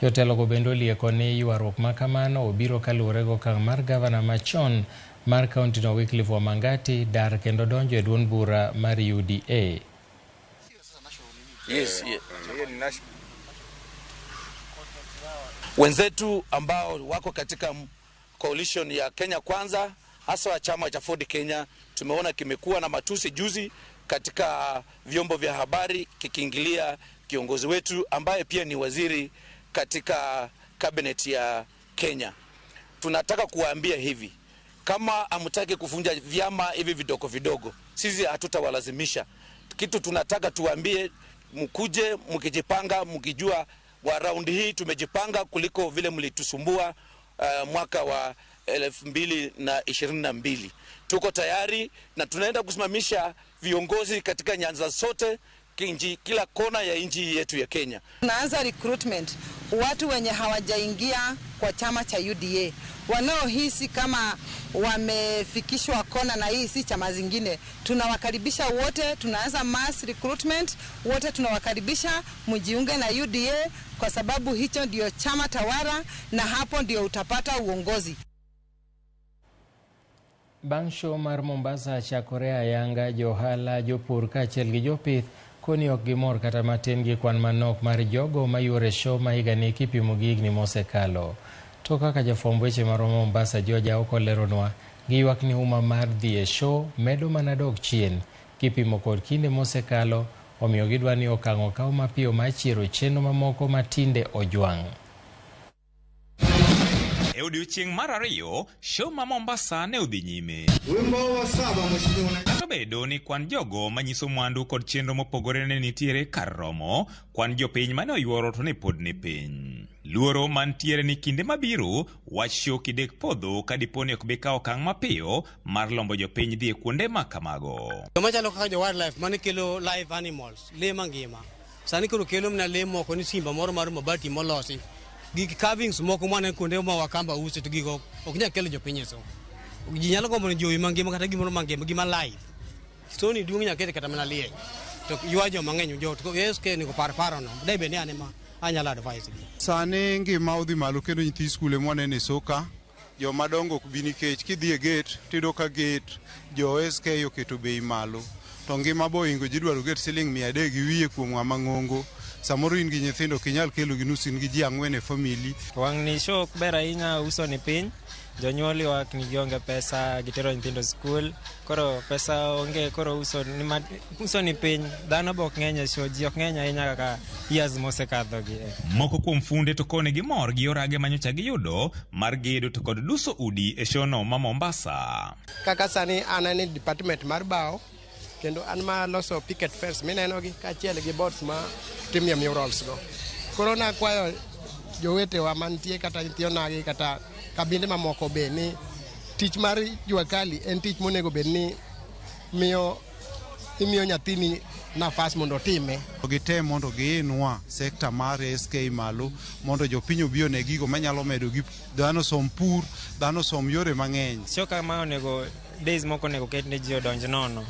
Jotelo go bendo lieko ni ywaruok ma kamano obiro kaluwore go okang' mar gavana machon mar kaunti no Wycliffe Wamangati dar kendo donjo e duond bura mar UDA. Yes. Wenzetu ambao wako katika coalition ya Kenya Kwanza, hasa wa chama cha Ford Kenya, tumeona kimekuwa na matusi juzi katika vyombo vya habari kikiingilia kiongozi wetu ambaye pia ni waziri katika cabinet ya Kenya. Tunataka kuwaambia hivi, kama hamtaki kuvunja vyama hivi vidogo vidogo, sisi hatutawalazimisha. Kitu tunataka tuwaambie, mkuje mkijipanga, mkijua wa raundi hii tumejipanga kuliko vile mlitusumbua mwaka wa 2022. Tuko tayari na tunaenda kusimamisha viongozi katika nyanza zote, kila kona ya nchi yetu ya Kenya. Tunaanza recruitment, watu wenye hawajaingia kwa chama cha UDA, wanaohisi kama wamefikishwa kona na hii si chama zingine, tunawakaribisha wote. Tunaanza mass recruitment, wote tunawakaribisha mjiunge na UDA kwa sababu hicho ndio chama tawala na hapo ndio utapata uongozi. Bang' show mar Mombasa chakore ayanga johala jopur kaachiel gi jopith koni ok gimor kata matin gi kwan manok mar jogo mayuore show ma higani kipimo gi higni mosekalo. To kaka jafwamb weche mar Mombasa Georgia okoleronwa, giywak ni uma mar dhi e show medo mana dok chien kipimo kod kinde mosekalo, omiyo gidwa ni okang' okaw mapiyo mar chiero chenro mamoko matinde ojwang'. E odiochieng' mar ariyo, show ma Mombasa ne odhi nyime. Kata bedo ni kwan jogo manyiso mwandu kod chenro mopogore ne nitiere kar romo, kwan jopiny mane oyuoro to ne pod ni piny. Luoro mantiere ni kinde mabiro, wach show kidek podho ka diponi ok bi kawo okang' mapiyo mar lombo jopiny dhi e kuonde ma kamago. Machalo kaka jo wildlife mane kelo live animals, lee mangima. Sani koro kelo mna lee moko ni simba moro mar mabati molosi. Gik carvings moko mane kuonde ma Wakamba uso to gigo ok nyal kelo jopiny so. Ji nyalo gombo ni jowi mangima kata gimoro mangima gima live. Stoni duong' nyakete kata mana lie. To ywajo mang'eny jo to yeske ni ko paro no. Dai be ne ane ma anyalo advice gi. Sane ngima odhi malo kendo nyithi skule mwanene soka. Jo madongo ok bi nikech kidhi e gate tido ka gate jo SK oketo bei malo. To ngima boingo ji dwaro gate siling 300 gi wiye kuom ng'ama ng'ongo. Samoro in gi nyithindo kinyal kelo gi nus in gi ji ang'wen e family. Wang' ni show ber ahinya uso ni piny. Jonyuol wak ni gionge pesa gitero nyithindo skul. Koro pesa onge koro uso ni piny. Dhano bok ng'eny show ji ok ng'eny ahinya kaka years mosekadho gi. Moko kuom funde to kone gi mor gi orage manyocha giyudo mar gedo to kod duso udi e show no ma Mombasa. Kaka sani anane department mar bao kendo an ma loso picket fence mineno gi kaachiel gi boards ma timia murals go. Koro na kwayo jowetewa mantie kata nyithionagi kata kabinde mamoko be ni tich mar jua kali en tich monego bed ni imiyo nyathini nafas mondo time. Gitem mondo giinwa sekta mar SK malo mondo jopiny obi one gigo manyalo medo gi dhano som pur, dhano som yore mang'eny. Shoka ma onego days moko nego ket ne ji odonj nono,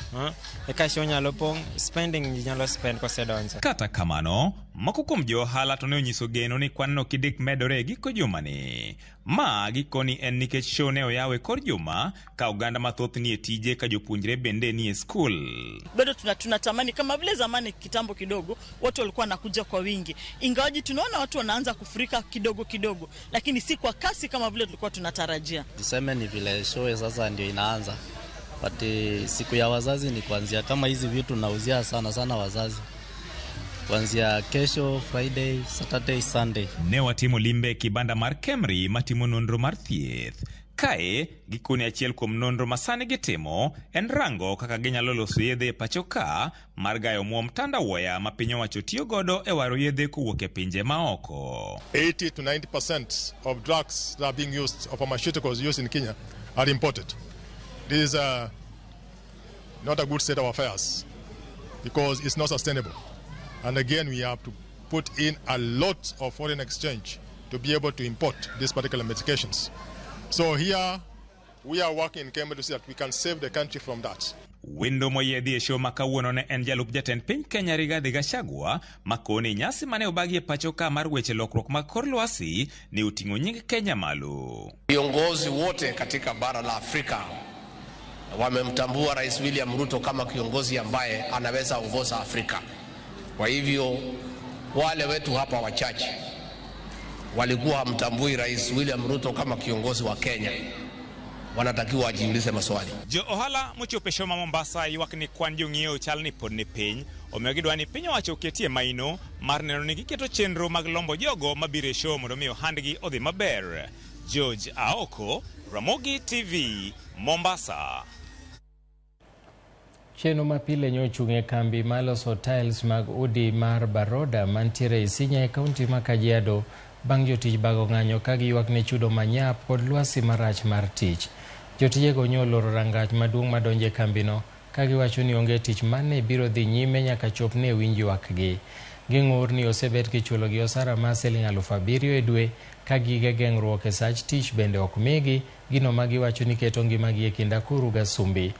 e ka show nyalo pong spending nyalo spend kosedonjo. Kata kamano, moko kuom jo ohala to ne onyiso geno ni kwan no kidek medore giko juma ni. Ma gikoni en nikech show ne oyawe kor juma ka oganda mathoth ni e tije ka jopuonjre bende ni e skul. Bado tunatamani kama vile zamani kitambo kidogo watu walikuwa nakuja kwa wingi. Ingawaji tunaona watu wanaanza kufurika kidogo kidogo, lakini si kwa kasi kama vile tulikuwa tunatarajia. Tuseme ni vile show sasa ndio inaanza. But siku ya wazazi ni kuanzia kama hizi vitu nauzia sana wazazi. Kuanzia kesho, Friday, Saturday, Sunday. Ne watimo limbe kibanda mar Kemri matimo nonro mar thieth. Kae, gikoni achiel kuom nonro masani gitimo, en rango kaka ginyalo loso yedhe e pacho ka, mar gayo muom tandawuoya ma piny owacho tiyo godo e waro yedhe kowuok e pinje maoko. 80 to 90% of drugs that are being used, of pharmaceuticals used in Kenya, are imported. This is not a good state of affairs because it's not sustainable. And again, we have to put in a lot of foreign exchange to be able to import these particular medications. So here, We are working in Kenya to see that we can save the country from that. Wendo moyedhi e show makawuono ne en jalup jatend piny Kenya Rigathi Gachagua makoni nyasi mane obagie pacho ka mar weche lokruok mag kor lwasi ni uting'o nying Kenya malo. Viongozi wote katika bara la Afrika wamemtambua Rais William Ruto kama kiongozi ambaye anaweza ongoza Afrika. Kwa hivyo wale wetu hapa wachache walikuwa hamtambui Rais William Ruto kama kiongozi wa Kenya, wanatakiwa wajiulize maswali. Jo ohala mochope show ma Mombasa ywak ni kwan jong'iewo chal ni pod ni piny. Omiyo gidwa ni piny owacho oketie maino mar neno ni giketo chenro mag lombo jogo mabiro e show mondo miyo handgi odhi maber. George Aoko, Ramogi TV, Mombasa. Chenro mapile nyochung'e kambi maloso tiles mag udi mar Baroda mantiere Isinya e kaunti ma Kajiado bang' jotich bago ng'anyo ka giywak ne chudo manyap kod lwasi marach mar tich. Jotijego nyoloro rangach maduong' madonje kambino ka giwacho ni onge tich mane biro dhi nyime nyaka chop ne winj ywakgi. Ging'ur ni osebet kichulogi osara mar siling 7,000 e dwe ka gige geng'ruok e sach tich bende ok migi, gino ma giwacho ni keto ngimagi e kind akuru gasumbi.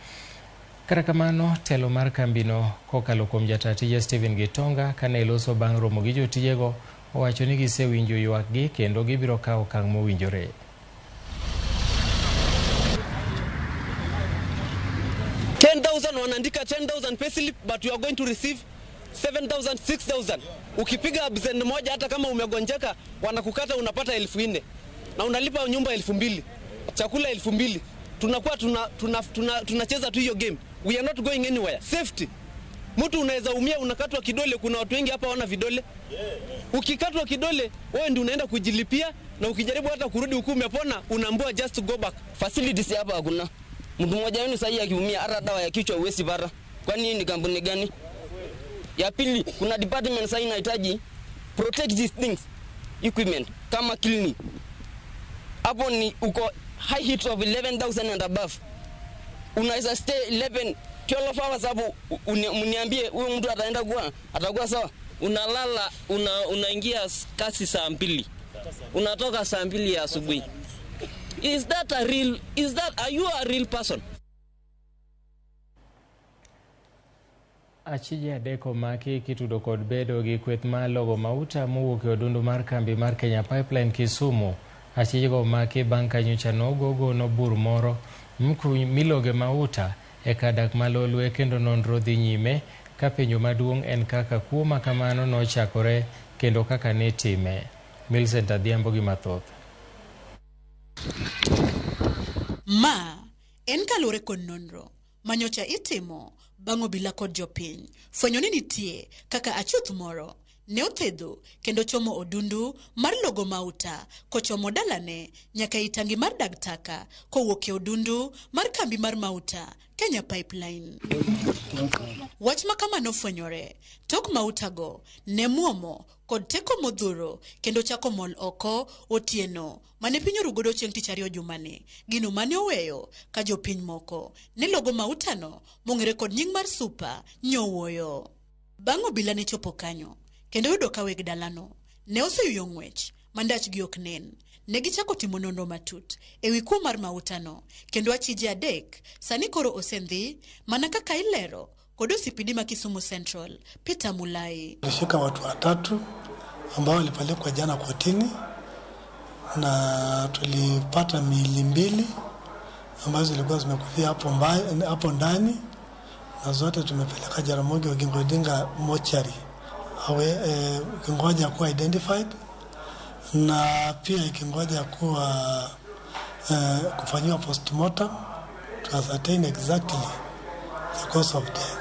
Kata kamano, telo mar kambino kokalo kuom jatatije Stephen Gitonga kane loso bang' romo gi jotijego owacho ni gisewinjo ywakgi kendo gibiro kawo okang' mowinjore. Wanaandika 10,000 payslip but you are going to receive 7,000, 6,000. Ukipiga absent moja hata kama umegonjeka wanakukata unapata 4,000 na unalipa nyumba 2,000, chakula 2,000. Tunakuwa tunacheza tu hiyo game. We are not going anywhere. Safety. Mtu unaweza umia unakatwa kidole, kuna watu wengi hapa wana vidole. Ukikatwa kidole wewe ndio unaenda kujilipia na ukijaribu hata kurudi huku umepona unaambiwa just to go back. Facilities hapa hakuna. Mtu mmoja wenu sasa akiumia hata dawa ya kichwa uwezi para. Kwani ni kampuni gani? Ya pili, kuna department sasa inahitaji protect these things equipment kama clinic. Hapo ni uko high heat of 11,000 and above. Unaweza stay 11 12 hours hapo mniambie huyo mtu atakuwa sawa. Unalala unaingia kasi saa 2. Unatoka saa 2 ya asubuhi. Are you a real person? Achije adeko maki kitudo kod bedo gi kweth malogo mauta mowuok e odundu mar kambi mar Kenya Pipeline Kisumu. Achijego maki bang' kanyocha nogono bur moro miloge mauta e kadak malolwe kendo nonro dhi nyime ka penjo maduong' en kaka kuo makamano nochakore kendo kaka ne time. Millicent Adhiambo gi mathoth. Ma en kalore kod nonro manyocha itimo bang' obila kod jopiny fwenyo ni nitie kaka achuth moro ne othedho kendo chomo odundu mar logo mauta kochomo dalane nyaka itangi mar dagtaka kowuok e odundu mar kambi mar mauta Kenya Pipeline. Wach makamano fwenyore tok mautago ne muomo kod teko modhuro kendo chako mol oko otieno mane piny orugodo chieng' tich ariyo jumane gino mane oweyo ka jopiny moko ne logo mautano mong'ere kod nying mar super nyowuoyo. Bang' obila ne chopo kanyo kendo yudo ka weg dalano ne oseyuyo ng'wech mandachgi ok nen. Ne gichako timo nonro matut ewi kuo mar mautano kendo achije adek sani koro osendhi mana kaka ilero kod osipidi ma Kisumu Central Peter Mulai. Tulishika watu 3 ambao walipelekwa jana kotini na tulipata miili 2 ambazo zilikuwa zimekufia hapo ndani na zote tumepeleka Jaramogi Oginga Odinga mochari ikingoja kuwa identified na pia ikingoja kuwa kufanyiwa postmortem to ascertain exactly the cause of death.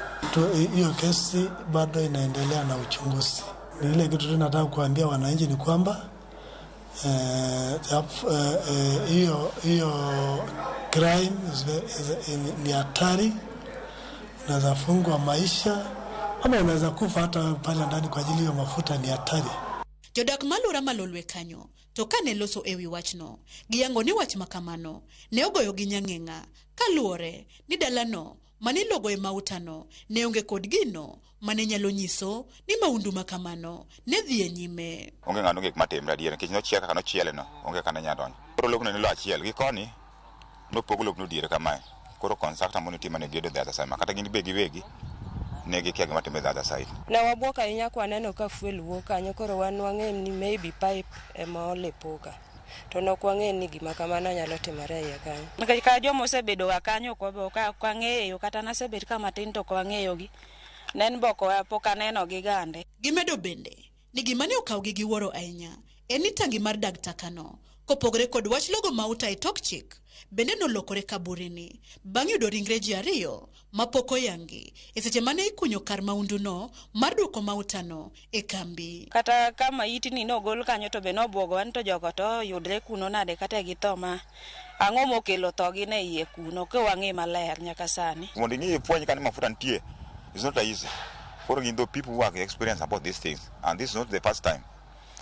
Hiyo kesi bado inaendelea na uchunguzi. Ni ile kitu tunataka kuambia wananchi ni kwamba hiyo crime ni hatari, unaweza fungwa maisha ama unaweza kufa hata pale ndani kwa ajili ya mafuta. Ni hatari. Jodak malura malolwe kanyo to kane loso ewi wachno giyango ni wach makamano ne ogoyo gi nyang'eng'a kaluore ni dalano mane logo e mautano ne onge kod gino mane nyalo nyiso ni maundu makamano ne dhi e nyime. Onge ng'ano gik matimre adier nikech nochieka kano chiele no onge kana nyadonyo. Koro lokno ni lo achiel gi koni no pogolo no dire kamae koro constructor moni tima ne gedo the other side kata gini begi negi kia gima time the other side na wabuoka inya kwa neno ka fuel wuok kanyo koro wan wang'en ni maybe pipe ema olepoka to nok wang'en ni gima kamano nyalo timore ya kanyo nikech ka jomo osebedo wa kanyo ko ka ng'eyo kata nasebet kama tin to ko ng'eyo gi nen boko apoka neno gi gande gimedo bende ni gima ne okawgi gi wuoro ahinya en ni tangi mar dag takano kopogore kod wach logo mauta e tok chik bende nolokore kaburini bang' yudo ringre ji ariyo mapoko yangi e seche mane ikunyo kar maunduno mar duoko mautano e kambi kata kama itini nogol kanyo to be nobwogo wan to jogo to yudre kuno nade kata gi tho ma ang'o mokelo thogi ne iye kuno ke wang'e maler nyaka sani mondo ing'e puonj kan mafuta nitie is not easy for the people who have experience about these things and this is not the first time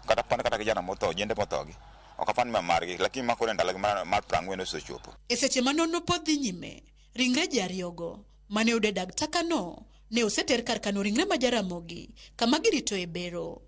kata pan kata kijana motho jende mothogi okafan mamargi lakini makore ndalagi mar prangweno sochopo e seche manono pod dhi nyime ringre ji ariyogo mane ude dag takano ne oseter kar kano ringre ma Jaramogi kama girito e bero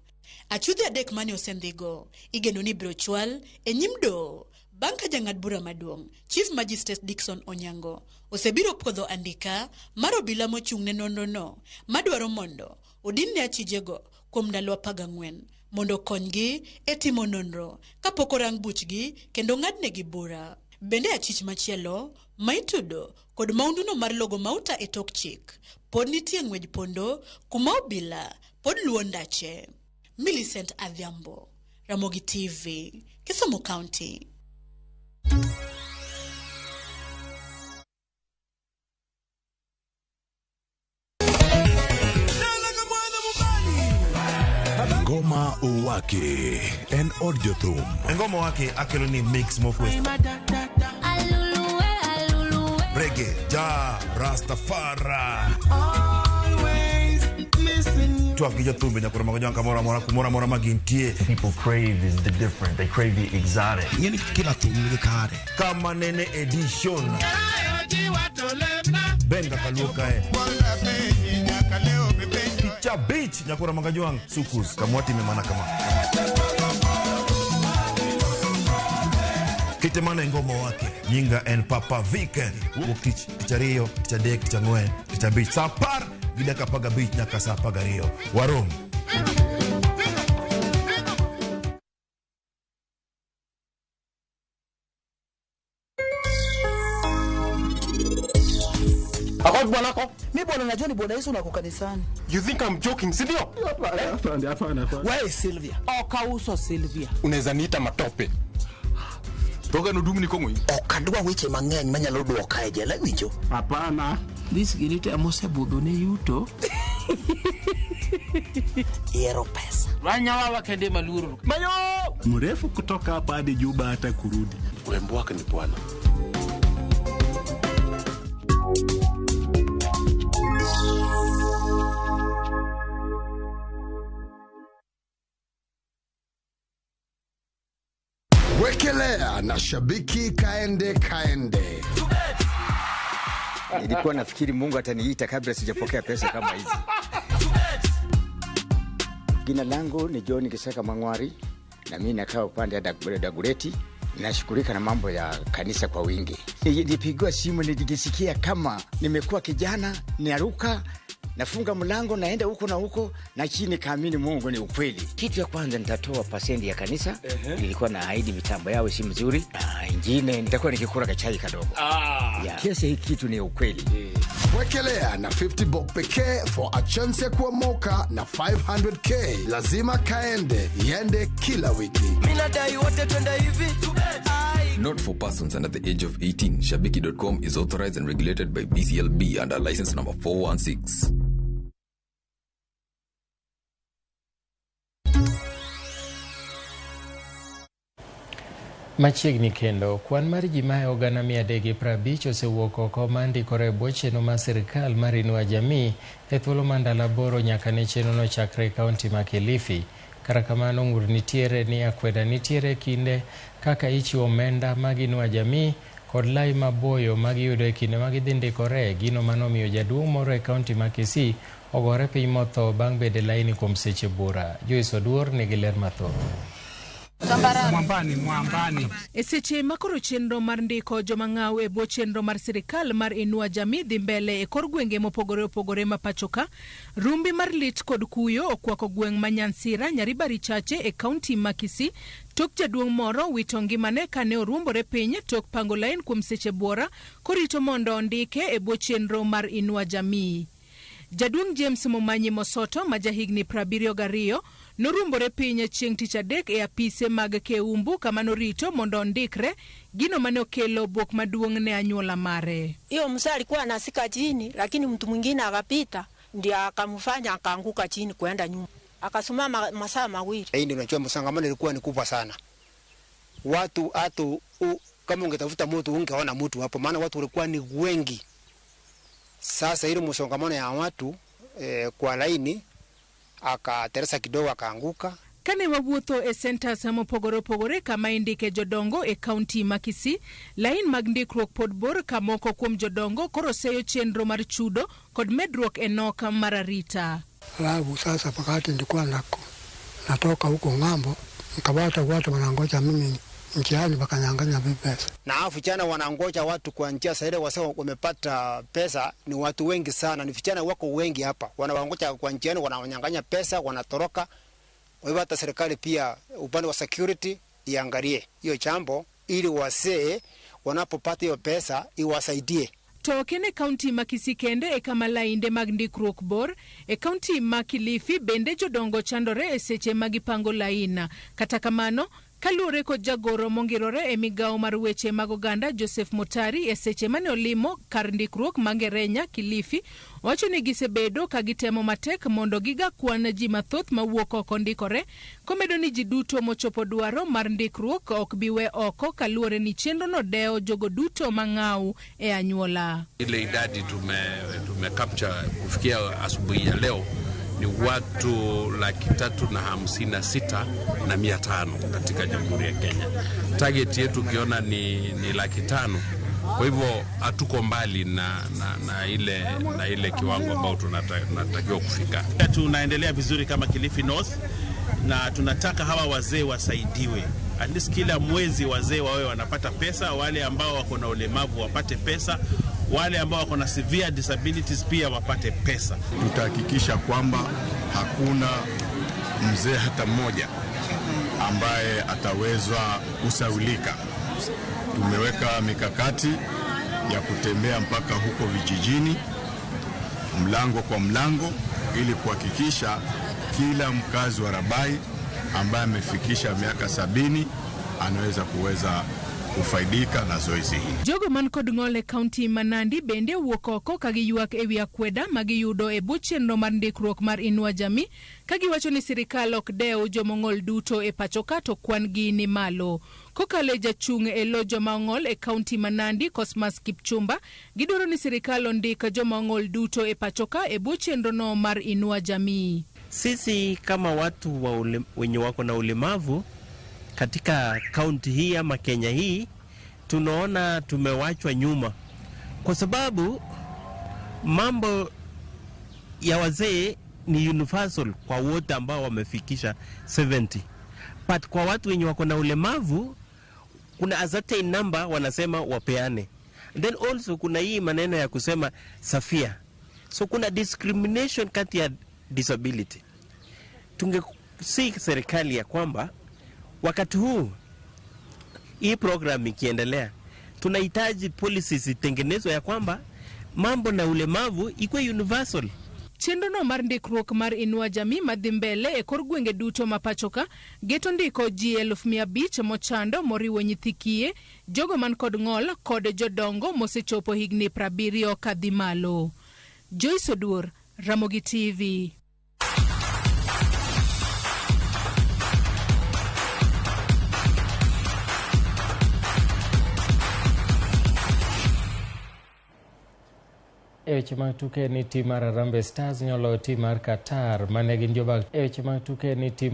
achudhi adek mane osendhigo igeno ni biro chwal e nyim doho bang' ka jang'ad bura maduong' Chief Magistrate Dickson Onyango osebiro puodho andika mar obila mochung' ne nonrono madwaro mondo odinne achijego kuom ndalo 14 mondo konygi e timo nonro kapok orang buchgi kendo ng'adnegi bura. Bende achich machielo ma itudo kod maunduno mar logo mauta e tok chik pod nitie ng'wej pondo kuma obila pod luwo ndache. Millicent Adhiambo, Ramogi TV, Kisumu County. Ngoma Owake en od jothum. Ngoma Owake akelo ni mix mofwe. Reggae, ja, Rastafari. Always missing you. Tuaf gi jothum nyakura magonyo kamora mora magintie. People crave is the different. They crave the exotic. Yeni kila thum ni kare. Kama nene edition. Benga kaluka Cha beach nyakura magajwang sukus kamwati memana kama Kitemana ngoma wake nyinga en Papa Vike Wuktich tichario tichadek tichangwe tichabich sapar gidaka paga beach nyaka sapaga rio warom Mi bwana najua ni bwana Yesu nako kanisani. You think I'm joking, si ndio? Hapana. Wewe Sylvia. Okauso Sylvia. Unaweza niita matope. Toga nudumu ni kongoi. Okadwa weche mang'eny manyalo duoka e jela winjo. Hapana. This girite amose budone yuto. Yero pesa. Wanyawa kende maluru. Mayo! Mrefu kutoka hapa hadi Juba hata kurudi. Urembo wake ni bwana. Wekelea na shabiki kaende. Nilikuwa nafikiri Mungu ataniita kabla sijapokea pesa kama hizi. Jina langu ni John Kisaka Mangwari na mimi nakaa upande ya Dagureti. Nashughulika na mambo ya kanisa kwa wingi. Nilipigwa simu nilijisikia kama nimekuwa kijana, naruka, nafunga mlango naenda huko na huko na chini kaamini Mungu ni ukweli. Kitu ya kwanza nitatoa pasenti ya kanisa. Nilikuwa na ahidi mitambo yao si mzuri. Na ingine nitakuwa nikikula kachai kadogo. Kiasi hiki kitu ni ukweli. Wekelea na 50 bob pekee for a chance ya kuomoka na 500k. Lazima kaende, yende kila wiki. Minadai wote twenda hivi. Not for persons under the age of 18. Shabiki.com is authorized and regulated by BCLB under license number 416. Machiegni kendo, kwan mar ji ma ogana 350 osewuok oko mandikore e bwo chenro mar sirkal mar Inua Jamii e thuolo mar ndalo 8 nyaka ne chenrono chakre e kaunti ma Kilifi. Kata kamano ng'ur nitiere ni akweda nitiere kinde kaka ichiwo omenda mag Inua Jamii kod lai maboyo magiyudo e kinde magidhi ndikore, gino manomiyo jaduong' moro e kaunti ma Kisii ogore piny motho bang' bedo e laini kuom seche bura. Joyce Oduor nigi ler mathoth. Mwambani. Eseche makoro chenro mar ndiko joma ng'aw e bwo chenro mar sirikal mar Inua Jamii dhi mbele e kor gwenge mopogore opogore ma pachoka, rumbi mar lit kod kuyo okwako gweng' ma Nyansira Nyaribari Chache e kaunti ma Kisii tok jaduong' moro wito ngimane kane oruombore piny tok pango lain kuom seche buora korito mondo ondike e bwo chenro mar Inua Jamii. Jaduong' James Momanyi Mosoto ma jahigni 72 noruombore piny chieng' tich adek e apise mag Keumbu kama norito mondo ondikre gino mane okelo buok maduong' ne anyuola mare. Hiyo mzee alikuwa anasika chini, lakini mtu mwingine akapita ndio akamfanya akaanguka chini kwenda nyuma. Akasimama masaa mawili. Hii ndio unajua msongamano ilikuwa ni kubwa sana. Watu kama ungetafuta mtu ungeona mtu hapo, maana watu walikuwa ni wengi. Sasa ile msongamano ya watu kwa laini akateresa kidogo akaanguka. Kane wawuotho e centers mopogore opogore kama indike jodongo e kaunti ma Kisii, lain mag ndikruok pod bor ka moko kuom jodongo koro seyo chenro mar chudo kod medruok e nok mar arita. Alafu sasa pakati nilikuwa natoka huko ng'ambo, nikapata watu wanangoja mimi njiani wakanyang'anya pesa. Na vijana wanangoja watu kwa njia saile wasema wamepata pesa, ni watu wengi sana, ni vijana wako wengi hapa. Wanawangoja kwa njiani, wananyang'anya pesa, wanatoroka. Kwa hivyo hata serikali pia upande wa security iangalie hiyo jambo ili wasee wanapopata hiyo pesa iwasaidie. Tokene kaunti ma Kisii kende e kama lainde mag ndikruok bor, e kaunti ma Kilifi bende jodongo chandore e seche magipango laina. Kata kamano, kaluore kod jagoro mongirore e Migago mar weche mag oganda Joseph Motari e seche mane olimo kar ndikruok Mangerenya Kilifi, wacho ni gisebedo ka gitemo matek mondo giga kwan ji mathoth mawuok oko ndikore, komedo ni ji duto mochopo dwaro mar ndikruok ok biwe oko kaluore ni chenro no deo jogo duto mang'aw e anyuola. Ile idadi tume capture kufikia asubuhi ya leo ni watu 356,500 katika Jamhuri ya Kenya. Target yetu ukiona ni 500,000. Kwa hivyo hatuko mbali na ile kiwango ambao tunatakiwa kufika. Tunaendelea vizuri kama Kilifi North na tunataka hawa wazee wasaidiwe. At least kila mwezi wazee wawe wanapata pesa, wale ambao wako na ulemavu wapate pesa, wale ambao wako na severe disabilities pia wapate pesa. Tutahakikisha kwamba hakuna mzee hata mmoja ambaye atawezwa kusaulika. Tumeweka mikakati ya kutembea mpaka huko vijijini, mlango kwa mlango, ili kuhakikisha kila mkazi wa Rabai ambaye amefikisha miaka 70 anaweza kufaidika na zoezi hili. Jogo man kod ng'ole kaunti Manandi bende wuok oko kagiyuak ewi akweda magiyudo e bwo chenro mar ndikruok mar Inua Jamii, kagiwacho ni sirikal ok dew jomong'ol duto e pachoka to kwan gi ni malo. Kokale jachung' e lo jomong'ol e kaunti Manandi Cosmas Kipchumba, gidwaro ni sirikal ondika jomong'ol duto e pachoka e bwo chenro no mar Inua Jamii. Sisi kama watu wenye wako na ulemavu katika kaunti hii ama Kenya hii, tunaona tumewachwa nyuma, kwa sababu mambo ya wazee ni universal kwa wote ambao wamefikisha 70, but kwa watu wenye wako na ulemavu kuna a certain number wanasema wapeane. And then also kuna hii maneno ya kusema safia, so kuna discrimination kati ya disability. Tungesi serikali ya kwamba wakati huu hii program ikiendelea, tunahitaji policies itengenezwe ya kwamba mambo na ulemavu ikuwe universal. Chenro no mar ndikruok mar Inua Jamii madhi mbele e kor gwenge duto mapachoka geto ndiko ji 500,000 mochando moriwo nyithi kiye, jogo man kod ng'ol kod jodongo mosechopo higni 70 kadhi malo. Joyce Odur, Ramogi TV. Weche mag tuke ni tim mar Harambee Stars nyolo tim mar Qatar manegin jobag. Weche mag tuke ni tim